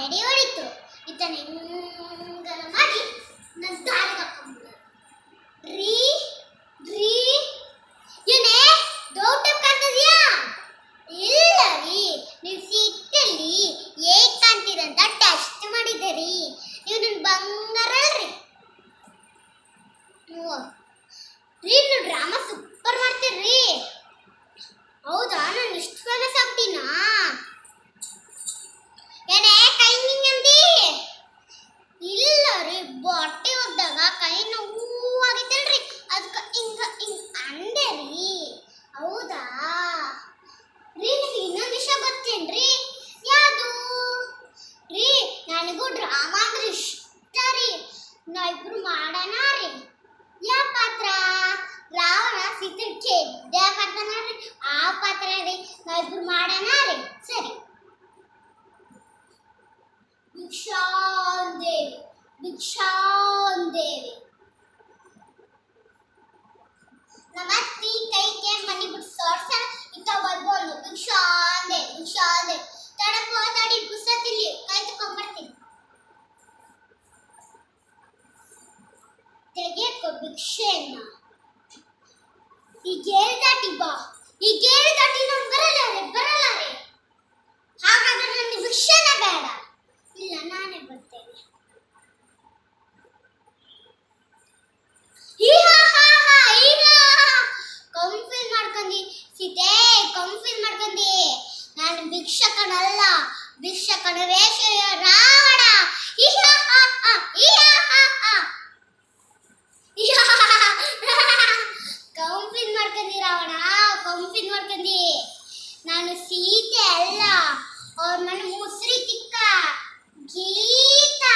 ಎಡೆ ಹೊಡಿತು. ಈತನ ಹಿಂಗನ ಮಾಡಿ ನನ್ನ ದಾರಿಗೆ ಹಾಕೊಂಡ್ಬಿಡು. ರೀ ರೀ ಏನೇ ಡೌಟ್ ಕಾಣ್ತದ್ಯಾ? ಇಲ್ಲ ರೀ, ನೀವು ಸಿಟ್ಟಲ್ಲಿ ಹೇಗ್ ಕಾಣ್ತೀರಂತ ಟೆಸ್ಟ್ ಮಾಡಿದ್ದೆ ರೀ. ನೀವು ನನ್ನ ಬಂಗಾರ ಅಲ್ರಿ. ರೀ ನೀವು ಡ್ರಾಮಾ ಸೂಪರ್ ಮಾಡ್ತೀರ್ರಿ. ಹೌದಾ, ನಾನು ಇಷ್ಟು ಫೇಮಸ್ ಆಗ್ತೀನಾ? ಏನೇ ಕೈ ಹಿಂಗಂದಿ? ಇಲ್ಲ ರೀ, ಬಟ್ಟೆ ಒಗ್ದಾಗ ಕೈ ನೋವು ಆಗಿತ್ತಲ್ರಿ, ಅದಕ್ಕೆ ಹಿಂಗ ಹಿಂಗ ಅಂದೆ ರೀ. ಹೌದಾ ರೀ, ನಿಮಗೆ ಇನ್ನೊಂದು ವಿಷಯ ಗೊತ್ತೇನ್ರಿ? ಯಾವುದು ರೀ? ನನಗೂ ಡ್ರಾಮಾ ಅಂದ್ರೆ ಇಷ್ಟ ರೀ. ನಾವಿಬ್ರು ಮಾಡೋಣ ರೀ. ಯಾವ ಪಾತ್ರ? ರಾವಣ ಸೀತೆ ಕೆಡ್ಡ ಮಾಡ್ತಾನ ರೀ, ಆ ಪಾತ್ರ ರೀ. ನಾವಿಬ್ರು ಮಾಡೋಣ ರೀ. ಸರಿ. ಭಿಕ್ಷಾಂದೇವಿ ಭಿಕ್ಷಾಂದೇವಿ ನಮ್ಮತ್ತಿ ಕೈಗೆ ಮನಿ ಬಿಟ್ಟು ಸೋರ್ಸ ಇಂತ ಬರ್ಬೋದು. ಭಿಕ್ಷಾಂದೇವಿ ಭಿಕ್ಷಾಂದೇವಿ ತಡಪ್ಪ ತಡಿ, ಪುಸ್ತಕದಲ್ಲಿ ಕೈ ತಗೊಂಡ್ಬರ್ತೀನಿ. ತೆಗೆಯಕ್ಕೋ ಭಿಕ್ಷೆಯನ್ನ. ಈಗ ದಾಟಿ ಬಾ. ಈಗ ದಾಟಿ ನಮ್ಗೆ ಬರಲ್ಲ ರೀ, ಬರಲ್ಲ ರೀ. ಹಾಗಾದ್ರೆ ನನಗೆ ಭಿಕ್ಷೆನ ಬೇಡ. ಇಲ್ಲ, ನಾನೇ ಬರ್ತೇನೆ. ಕನ್ಫ್ಯೂಸ್ ಮಾಡ್ಕೊಂಡಿ ಸೀತೆ, ಕನ್ಫ್ಯೂಸ್ ಮಾಡ್ಕೊಂಡಿ. ನಾನು ಭಿಕ್ಷಕನಲ್ಲ, ಭಿಕ್ಷಕನ ವೇಷ ರಾವಣ. ಕನ್ಫ್ಯೂಸ್ ಮಾಡ್ಕೊಂಡಿ ರಾವಣ, ಕನ್ಫ್ಯೂಸ್ ಮಾಡ್ಕೊಂಡಿ. ನಾನು ಸೀತೆ ಅಲ್ಲ, ಅವ್ರ ನನ್ನ ಮುಸ್ರಿ ತಿಕ್ಕ ಗೀತಾ.